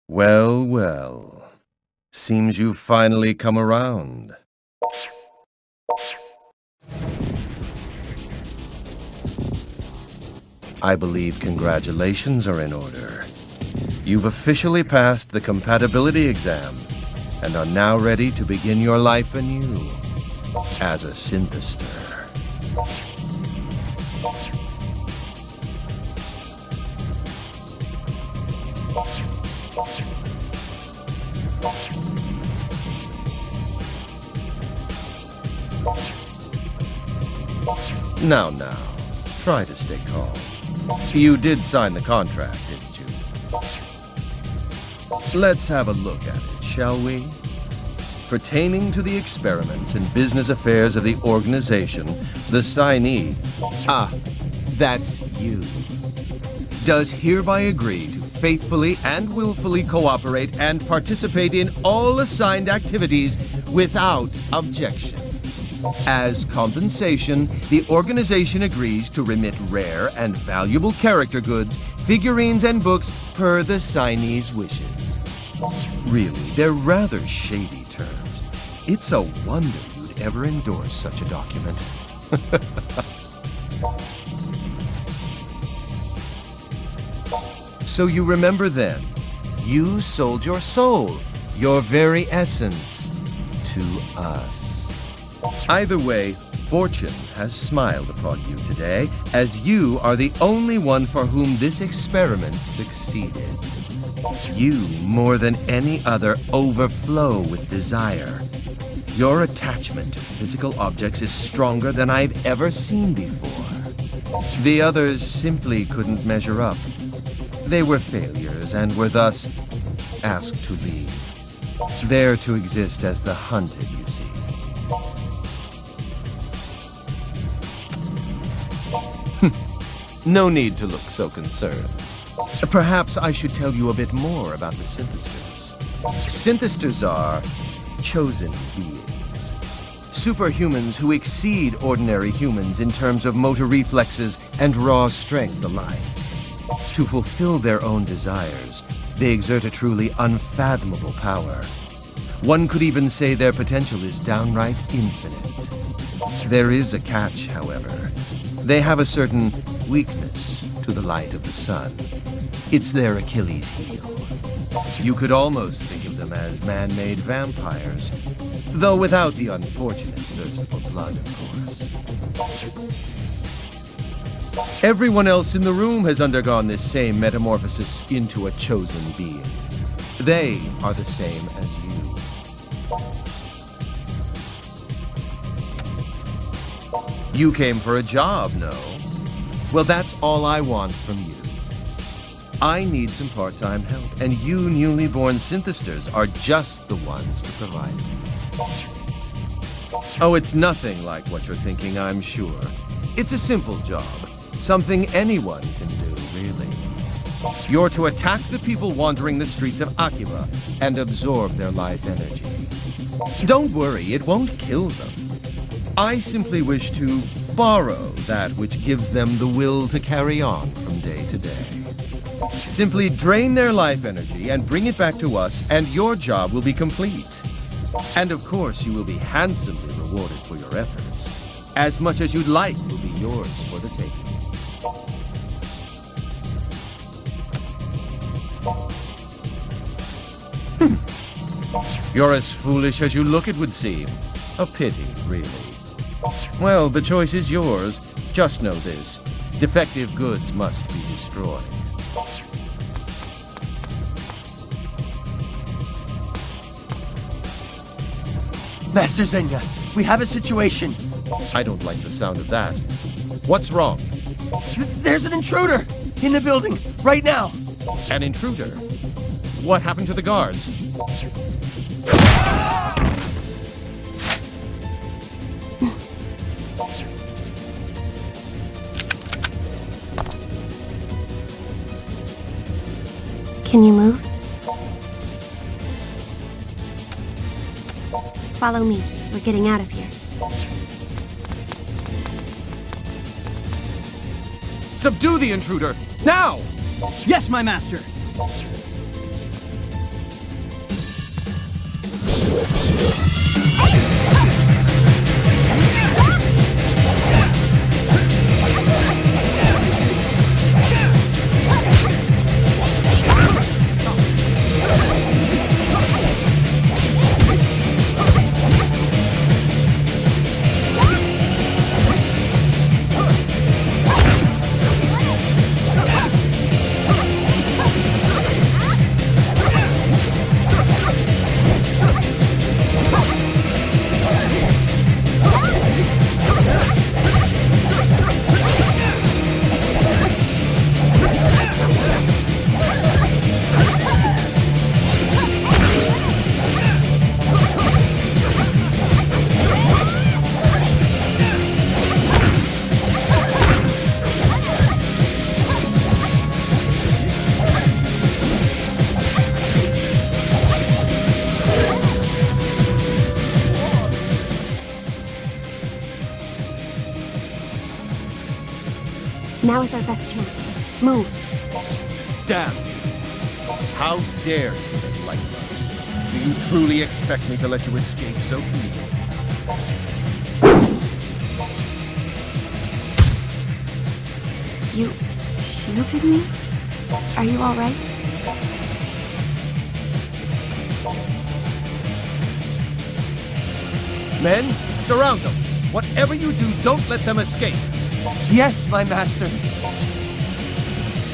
Well, well. Seems you've finally come around. I believe congratulations are in order. You've officially passed the compatibility exam and are now ready to begin your life anew as a synthester. Now, try to stay calm. You did sign the contract, didn't you? Let's have a look at it, shall we? Pertaining to the experiments and business affairs of the organization, the signee, that's you, does hereby agree to faithfully and willfully cooperate and participate in all assigned activities without objection. As compensation, the organization agrees to remit rare and valuable character goods, figurines, and books per the signee's wishes. Really, they're rather shady terms. It's a wonder you'd ever endorse such a document. So you remember then, you sold your soul, your very essence, to us. Either way, fortune has smiled upon you today, as you are the only one for whom this experiment succeeded. You, more than any other, overflow with desire. Your attachment to physical objects is stronger than I've ever seen before. The others simply couldn't measure up. They were failures and were thus asked to leave. There to exist as the hunted, you see. No need to look so concerned. Perhaps I should tell you a bit more about the synthesters. Synthesters are chosen beings. Superhumans who exceed ordinary humans in terms of motor reflexes and raw strength alike. To fulfill their own desires, they exert a truly unfathomable power. One could even say their potential is downright infinite. There is a catch, however. They have a certain weakness to the light of the sun. It's their Achilles heel. You could almost think of them as man-made vampires, though without the unfortunate thirst for blood, of course. Everyone else in the room has undergone this same metamorphosis into a chosen being. They are the same as you. You came for a job, no? Well, that's all I want from you. I need some part-time help, and you newly born synthesters are just the ones to provide it. Oh, it's nothing like what you're thinking, I'm sure. It's a simple job. Something anyone can do, really. You're to attack the people wandering the streets of Akiba and absorb their life energy. Don't worry, it won't kill them. I simply wish to borrow that which gives them the will to carry on from day to day. Simply drain their life energy and bring it back to us, and your job will be complete. And of course, you will be handsomely rewarded for your efforts. As much as you'd like will be yours for the taking. You're as foolish as you look, it would seem. A pity, really. Well, the choice is yours. Just know this. Defective goods must be destroyed. Master Zenga, we have a situation. I don't like the sound of that. What's wrong? There's an intruder in the building right now. An intruder? What happened to the guards? Can you move? Follow me. We're getting out of here. Subdue the intruder! Now! Yes, my master. Now is our best chance. Move. Damn! How dare you enlighten us? Do you truly expect me to let you escape so easily? You shielded me? Are you all right? Men, surround them! Whatever you do, don't let them escape! Yes, my master.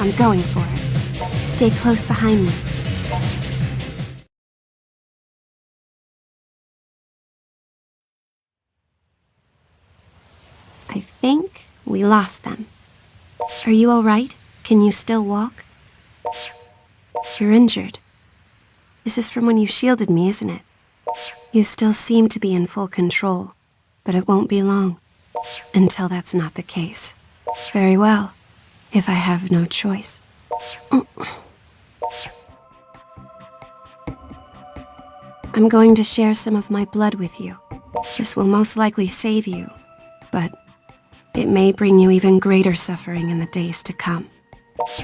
I'm going for it. Stay close behind me. I think we lost them. Are you all right? Can you still walk? You're injured. This is from when you shielded me, isn't it? You still seem to be in full control, but it won't be long until that's not the case. Very well, if I have no choice. I'm going to share some of my blood with you. This will most likely save you, but it may bring you even greater suffering in the days to come.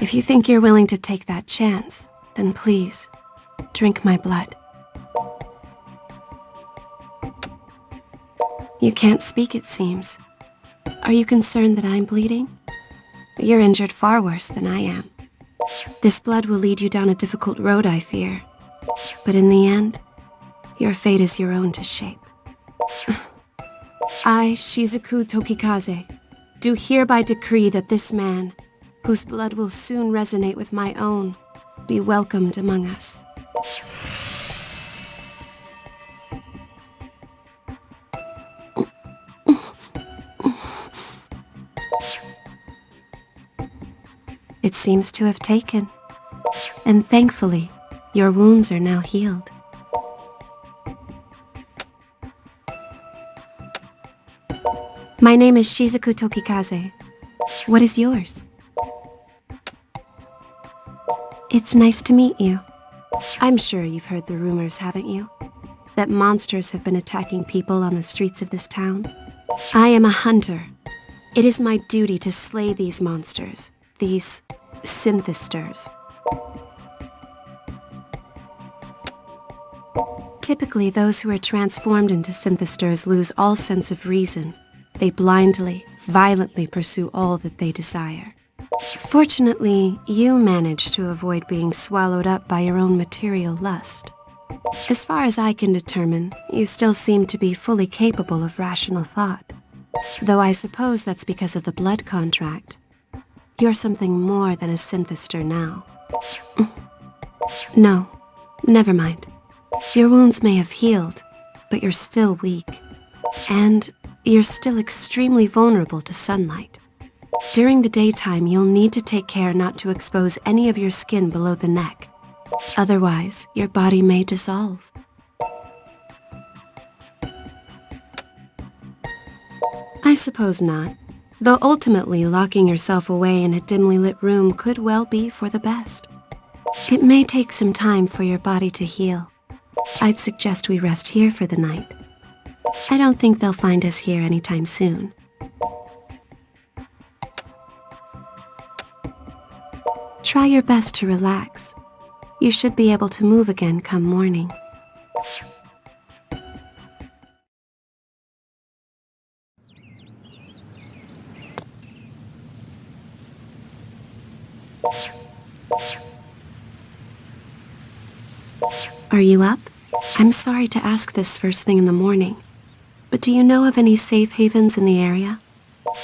If you think you're willing to take that chance, then please, drink my blood. You can't speak, it seems. Are you concerned that I'm bleeding? You're injured far worse than I am. This blood will lead you down a difficult road, I fear. But in the end, your fate is your own to shape. I, Shizuku Tokikaze, do hereby decree that this man, whose blood will soon resonate with my own, be welcomed among us. It seems to have taken, and thankfully, your wounds are now healed. My name is Shizuku Tokikaze. What is yours? It's nice to meet you. I'm sure you've heard the rumors, haven't you? That monsters have been attacking people on the streets of this town. I am a hunter. It is my duty to slay these monsters, these synthesters. Typically, those who are transformed into synthesters lose all sense of reason. They blindly, violently pursue all that they desire. Fortunately, you manage to avoid being swallowed up by your own material lust. As far as I can determine, you still seem to be fully capable of rational thought. Though I suppose that's because of the blood contract. You're something more than a synthester now. No, never mind. Your wounds may have healed, but you're still weak. And you're still extremely vulnerable to sunlight. During the daytime, you'll need to take care not to expose any of your skin below the neck. Otherwise, your body may dissolve. I suppose not, though ultimately locking yourself away in a dimly lit room could well be for the best. It may take some time for your body to heal. I'd suggest we rest here for the night. I don't think they'll find us here anytime soon. Try your best to relax. You should be able to move again come morning. Are you up? I'm sorry to ask this first thing in the morning, but do you know of any safe havens in the area?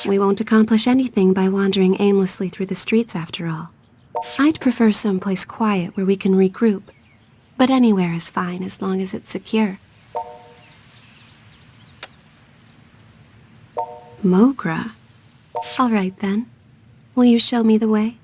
We won't accomplish anything by wandering aimlessly through the streets after all. I'd prefer someplace quiet where we can regroup, but anywhere is fine as long as it's secure. Mogra? All right then. Will you show me the way?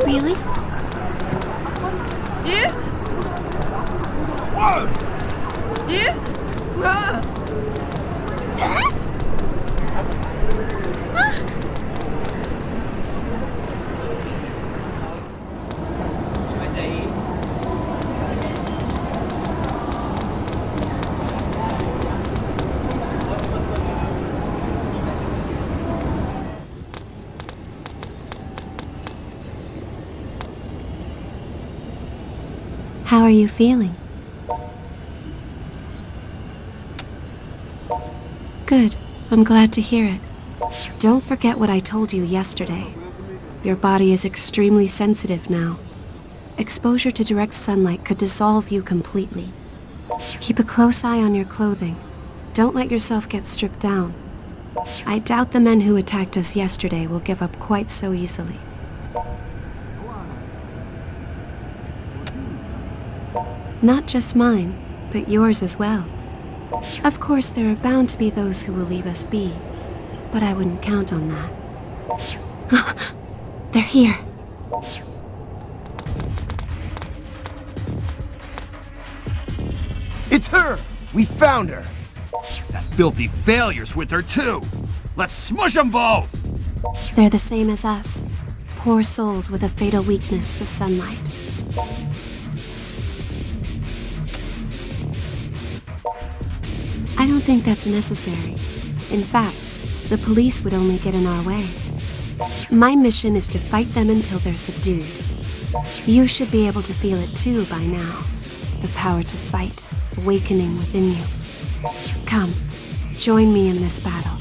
Really? You? What? You? Ah! you feeling? Good. I'm glad to hear it. Don't forget what I told you yesterday. Your body is extremely sensitive now. Exposure to direct sunlight could dissolve you completely. Keep a close eye on your clothing. Don't let yourself get stripped down. I doubt the men who attacked us yesterday will give up quite so easily. Not just mine, but yours as well. Of course, there are bound to be those who will leave us be, but I wouldn't count on that. They're here. It's her! We found her! That filthy failure's with her too! Let's smush them both! They're the same as us. Poor souls with a fatal weakness to sunlight. I don't think that's necessary. In fact, the police would only get in our way. My mission is to fight them until they're subdued. You should be able to feel it too by now. The power to fight, awakening within you. Come, join me in this battle.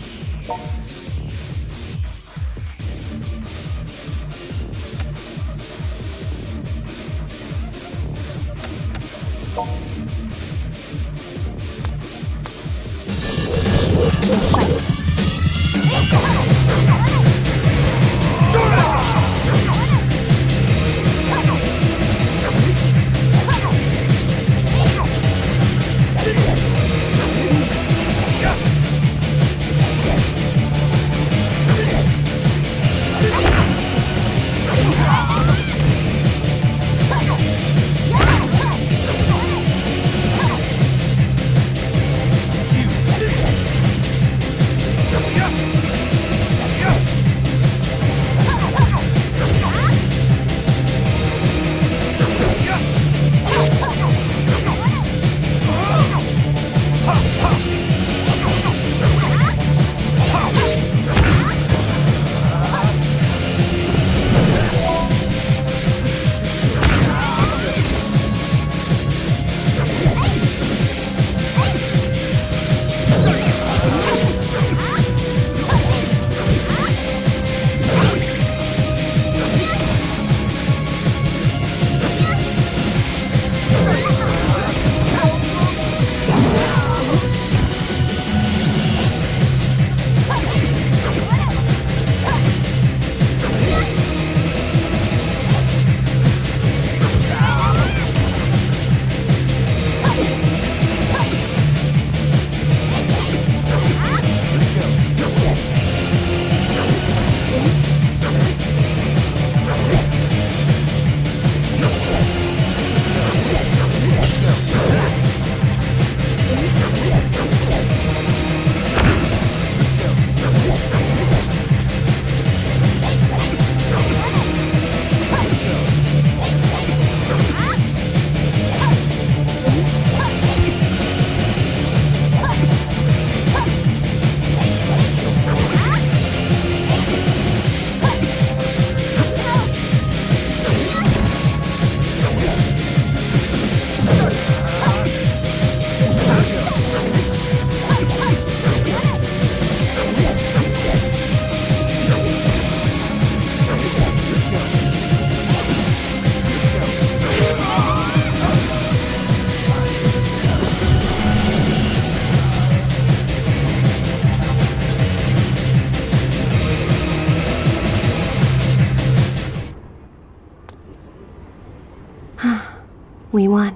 We won.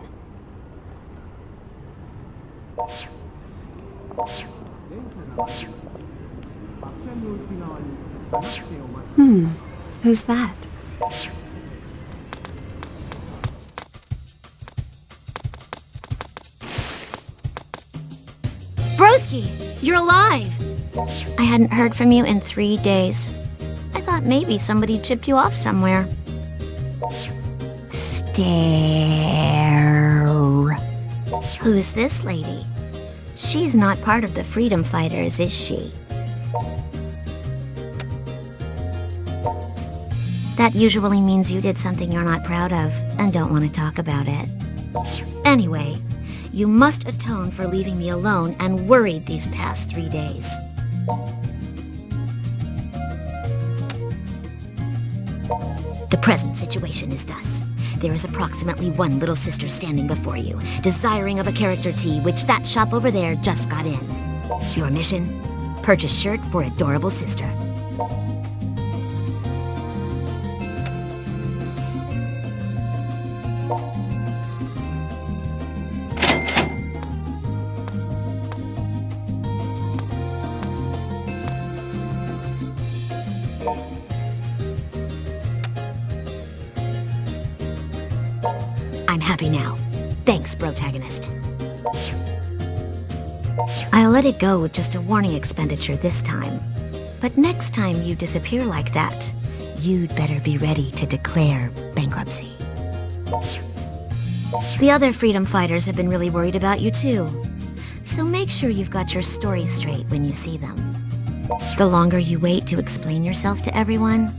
Who's that? Broski, you're alive! I hadn't heard from you in 3 days. I thought maybe somebody chipped you off somewhere. Stare. Who's this lady? She's not part of the Freedom Fighters, is she? That usually means you did something you're not proud of and don't want to talk about it. Anyway, you must atone for leaving me alone and worried these past 3 days. The present situation is thus. There is approximately one little sister standing before you, desiring of a character tea, which that shop over there just got in. Your mission? Purchase shirt for adorable sister. I'm happy now. Thanks, protagonist. I'll let it go with just a warning expenditure this time. But next time you disappear like that, you'd better be ready to declare bankruptcy. The other freedom fighters have been really worried about you too. So make sure you've got your story straight when you see them. The longer you wait to explain yourself to everyone,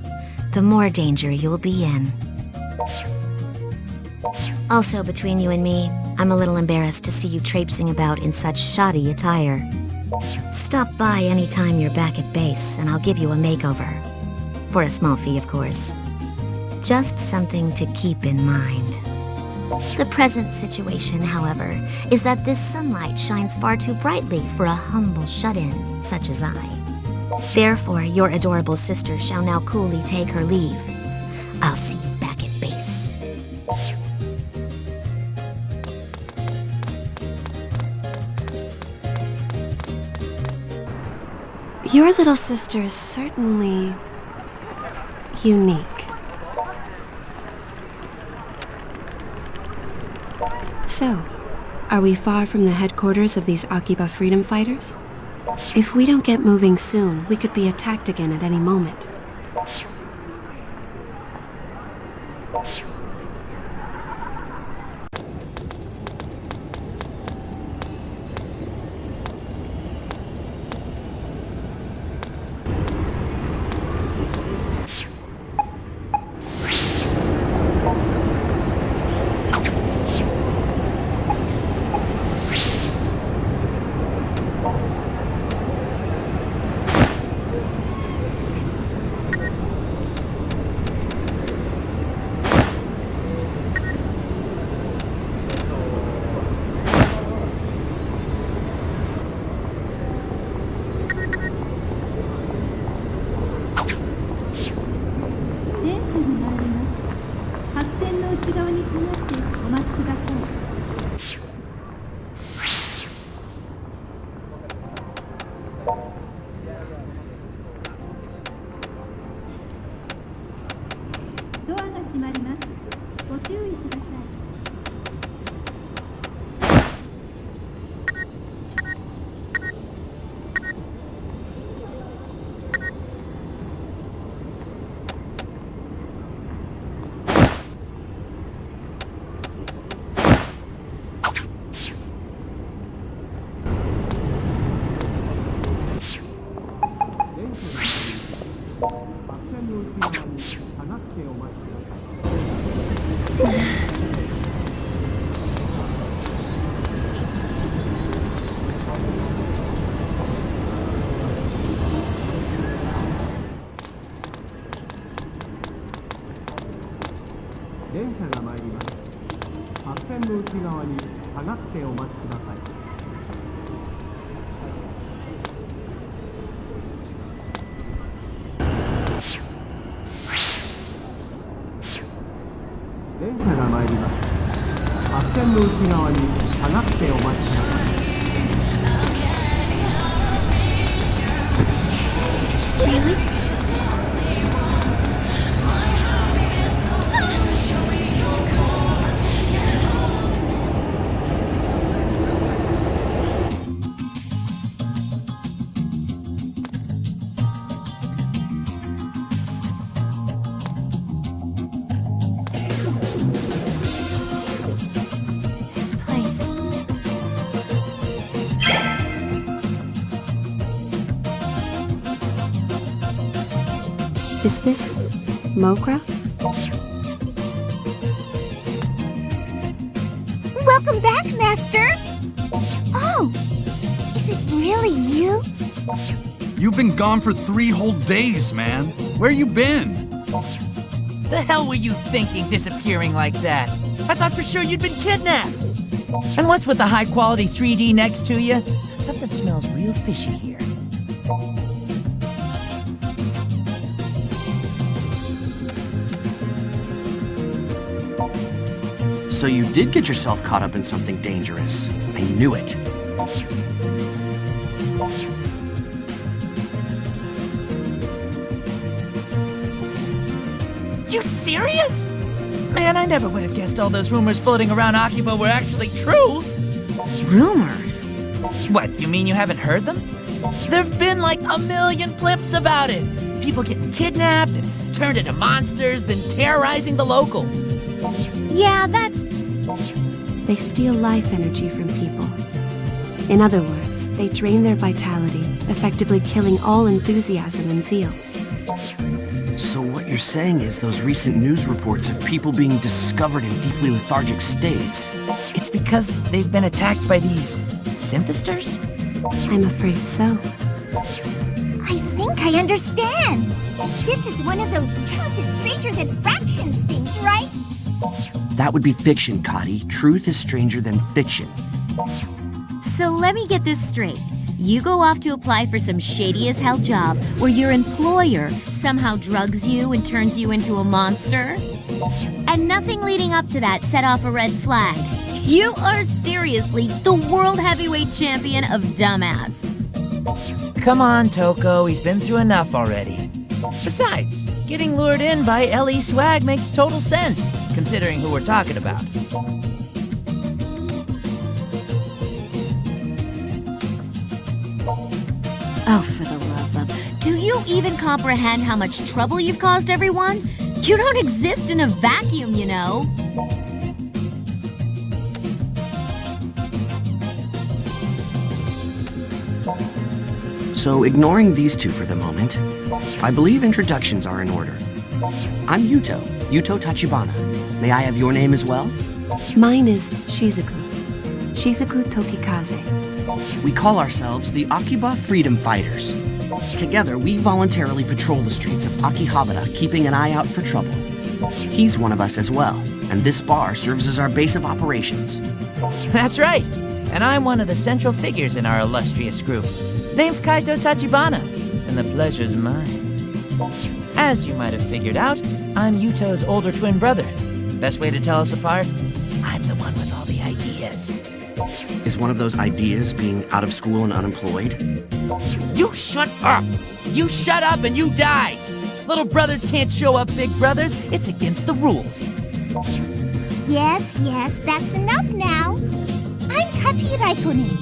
the more danger you'll be in. Also, between you and me, I'm a little embarrassed to see you traipsing about in such shoddy attire. Stop by anytime you're back at base, and I'll give you a makeover. For a small fee, of course. Just something to keep in mind. The present situation, however, is that this sunlight shines far too brightly for a humble shut-in such as I. Therefore, your adorable sister shall now coolly take her leave. I'll see you back at base. Your little sister is certainly unique. So, are we far from the headquarters of these Akiba freedom fighters? If we don't get moving soon, we could be attacked again at any moment. Really? This place. Is this Mokra? Master? Oh, is it really you? You've been gone for 3 whole days, man. Where you been? The hell were you thinking disappearing like that? I thought for sure you'd been kidnapped. And what's with the high-quality 3D next to you? Something smells real fishy here. So you did get yourself caught up in something dangerous. I knew it. You serious? Man, I never would have guessed all those rumors floating around Akiba were actually true. Rumors? What, you mean you haven't heard them? There've been like a million clips about it. People getting kidnapped and turned into monsters, then terrorizing the locals. Yeah, that's... They steal life energy from people. In other words, they drain their vitality, effectively killing all enthusiasm and zeal. So what you're saying is those recent news reports of people being discovered in deeply lethargic states. It's because they've been attacked by these synthesters? I'm afraid so. I think I understand. This is one of those truth is stranger than fractions things, right? That would be fiction, Kati. Truth is stranger than fiction. So let me get this straight. You go off to apply for some shady-as-hell job where your employer somehow drugs you and turns you into a monster? And nothing leading up to that set off a red flag. You are seriously the world heavyweight champion of dumbass. Come on, Toko, he's been through enough already. Besides, getting lured in by LE Swag makes total sense, considering who we're talking about. Oh, for the love of... Do you even comprehend how much trouble you've caused everyone? You don't exist in a vacuum, you know. So ignoring these two for the moment, I believe introductions are in order. I'm Yuto Tachibana. May I have your name as well? Mine is Shizuku. Shizuku Tokikaze. We call ourselves the Akiba Freedom Fighters. Together, we voluntarily patrol the streets of Akihabara, keeping an eye out for trouble. He's one of us as well, and this bar serves as our base of operations. That's right, and I'm one of the central figures in our illustrious group. Name's Kaito Tachibana, and the pleasure's mine. As you might have figured out, I'm Yuto's older twin brother. Best way to tell us apart? I'm the one with all the ideas. Is one of those ideas being out of school and unemployed? You shut up! You shut up and you die! Little brothers can't show up big brothers. It's against the rules. Yes, that's enough now. I'm Kati Raikkonen.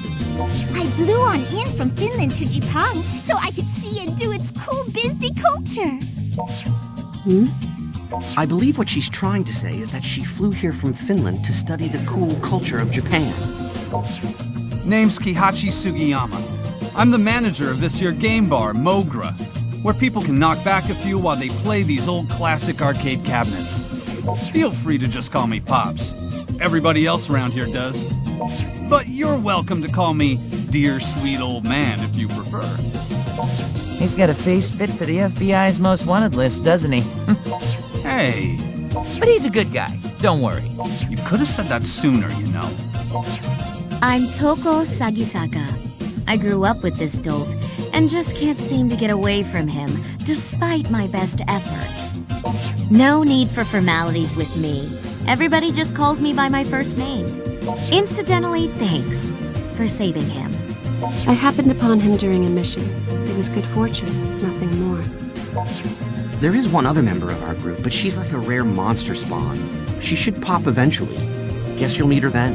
I blew on in from Finland to Japan so I could see and do its cool bizdy culture. I believe what she's trying to say is that she flew here from Finland to study the cool culture of Japan. Name's Kihachi Sugiyama. I'm the manager of this here game bar, Mogra, where people can knock back a few while they play these old classic arcade cabinets. Feel free to just call me Pops. Everybody else around here does. But you're welcome to call me Dear Sweet Old Man if you prefer. He's got a face fit for the FBI's most wanted list, doesn't he? Hey, But he's a good guy, don't worry. you could have said that sooner, you know. I'm Toko Sagisaka. I grew up with this dolt and just can't seem to get away from him, despite my best efforts. No need for formalities with me. Everybody just calls me by my first name. Incidentally, thanks for saving him. I happened upon him during a mission. It was good fortune, nothing more. There is one other member of our group, but she's like a rare monster spawn. She should pop eventually. Guess you'll meet her then.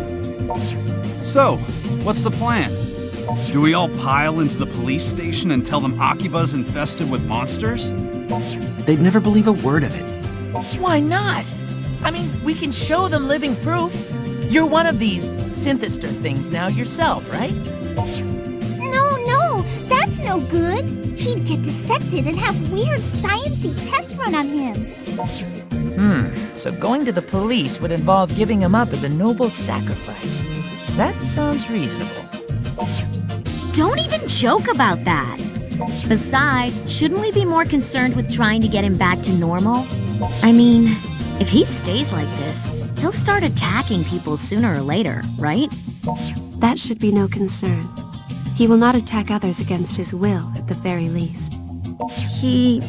So, what's the plan? Do we all pile into the police station and tell them Akiba's infested with monsters? They'd never believe a word of it. Why not? I mean, we can show them living proof. You're one of these synthester things now yourself, right? No, that's no good. He'd get dissected and have weird sciencey tests run on him. So going to the police would involve giving him up as a noble sacrifice. That sounds reasonable. Don't even joke about that. Besides, shouldn't we be more concerned with trying to get him back to normal? I mean, if he stays like this, he'll start attacking people sooner or later, right? That should be no concern. He will not attack others against his will, at the very least. He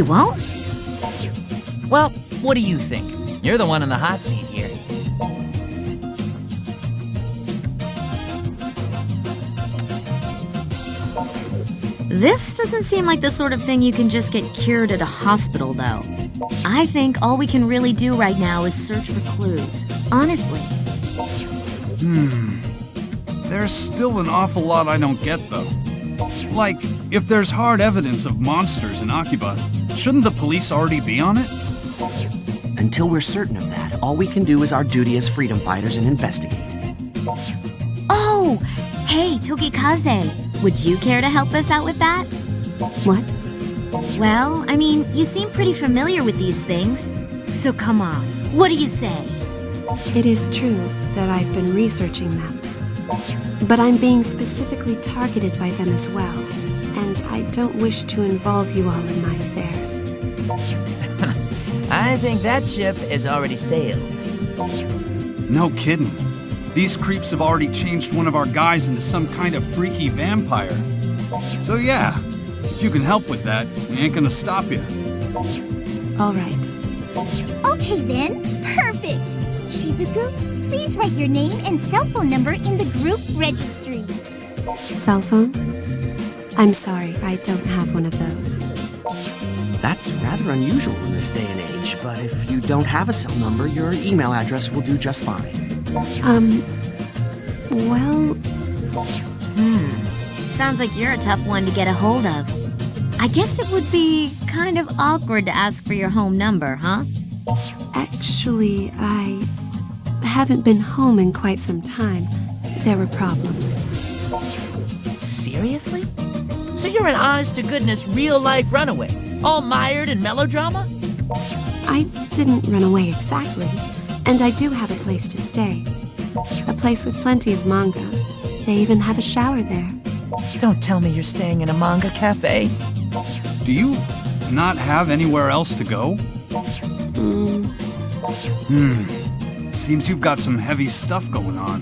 won't? Well, what do you think? You're the one in the hot seat here. This doesn't seem like the sort of thing you can just get cured at a hospital, though. I think all we can really do right now is search for clues. Honestly. There's still an awful lot I don't get, though. Like, if there's hard evidence of monsters in Akiba, shouldn't the police already be on it? Until we're certain of that, all we can do is our duty as freedom fighters and investigate. Oh! Hey, Tokikaze, would you care to help us out with that? What? Well, I mean, you seem pretty familiar with these things. So come on, what do you say? It is true that I've been researching them. But I'm being specifically targeted by them as well, and I don't wish to involve you all in my affairs. I think that ship has already sailed. No kidding. These creeps have already changed one of our guys into some kind of freaky vampire. So yeah, if you can help with that, we ain't gonna stop you. All right. Okay then, perfect. Shizuku, please write your name and cell phone number in the group registry. Cell phone? I'm sorry, I don't have one of those. That's rather unusual in this day and age, but if you don't have a cell number, your email address will do just fine. Well... Sounds like you're a tough one to get a hold of. I guess it would be kind of awkward to ask for your home number, huh? Actually, I haven't been home in quite some time. There were problems. Seriously? So you're an honest-to-goodness real-life runaway, all mired in melodrama? I didn't run away exactly, and I do have a place to stay. A place with plenty of manga. They even have a shower there. Don't tell me you're staying in a manga cafe. Do you not have anywhere else to go? Seems you've got some heavy stuff going on.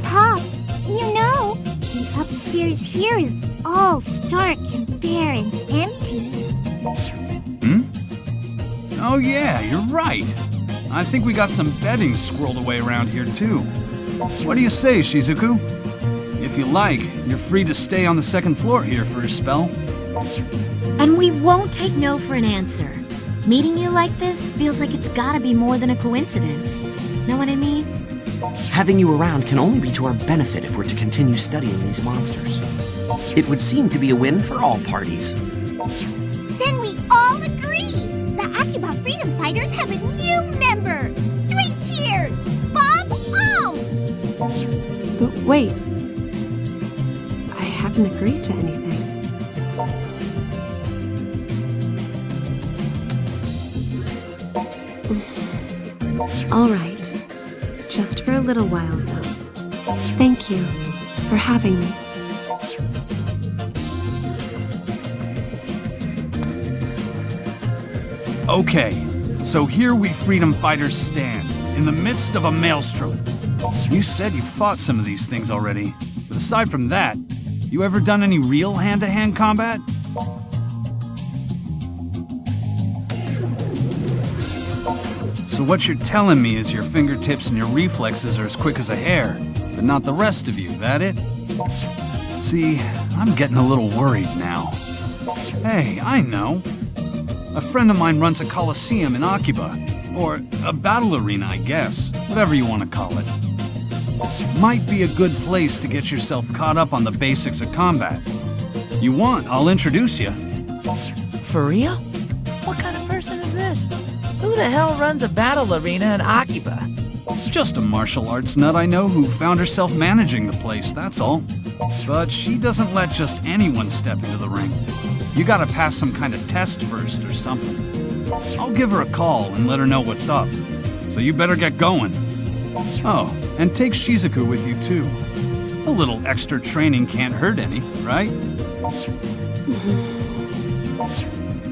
Pops, you know, the upstairs here is all stark and bare and empty. Oh yeah, you're right. I think we got some bedding squirreled away around here too. What do you say, Shizuku? If you like, you're free to stay on the second floor here for a spell. And we won't take no for an answer. Meeting you like this feels like it's gotta be more than a coincidence. Know what I mean? Having you around can only be to our benefit if we're to continue studying these monsters. It would seem to be a win for all parties. Then we all agree! The Akiba Freedom Fighters have a new member! 3 cheers! Bob on! But wait. I haven't agreed to anything. All right. Just for a little while, though. Thank you for having me. Okay, so here we freedom fighters stand, in the midst of a maelstrom. You said you fought some of these things already, but aside from that, you ever done any real hand-to-hand combat? So what you're telling me is your fingertips and your reflexes are as quick as a hare, but not the rest of you, that it? See, I'm getting a little worried now. Hey, I know. A friend of mine runs a coliseum in Akiba, or a battle arena, I guess, whatever you want to call it. Might be a good place to get yourself caught up on the basics of combat. You want, I'll introduce you. For real? What kind of person is this? Who the hell runs a battle arena in Akiba? Just a martial arts nut I know who found herself managing the place, that's all. But she doesn't let just anyone step into the ring. You gotta pass some kind of test first or something. I'll give her a call and let her know what's up. So you better get going. Oh, And take Shizuku with you, too. A little extra training can't hurt any, right?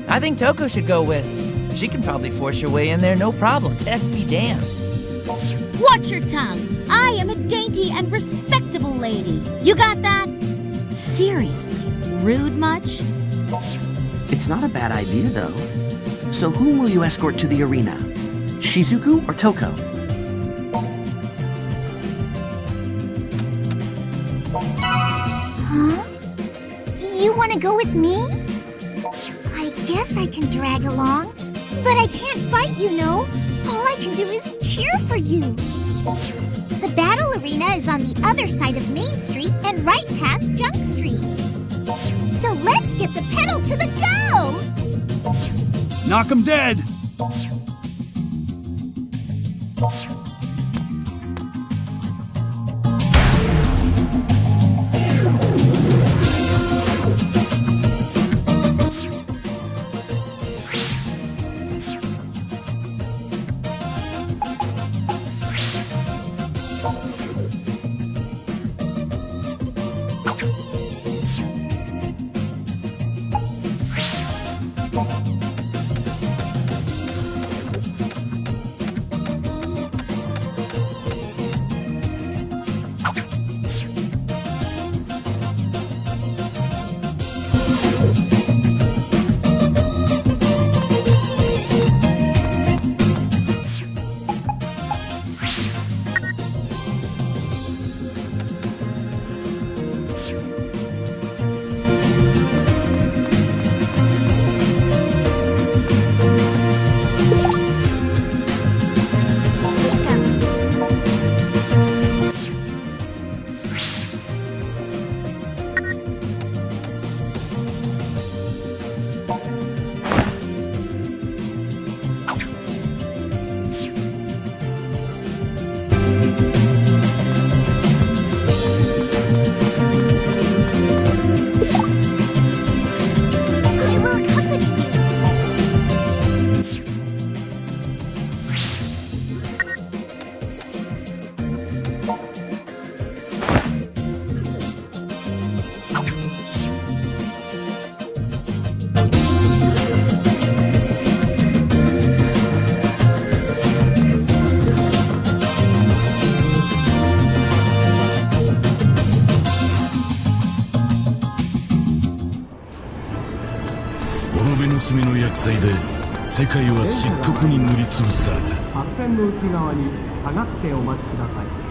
I think Toko should go with. She can probably force her way in there, no problem. Test be damned. Watch your tongue. I am a dainty and respectable lady. You got that? Seriously, rude much? It's not a bad idea, though. So whom will you escort to the arena? Shizuku or Toko? Huh? You want to go with me? I guess I can drag along, but I can't fight, you know. All I can do is cheer for you. The battle arena is on the other side of Main Street and right past Junk Street. So let's get the pedal to the go! Knock 'em dead! Accent の内側に下がってお待ちください。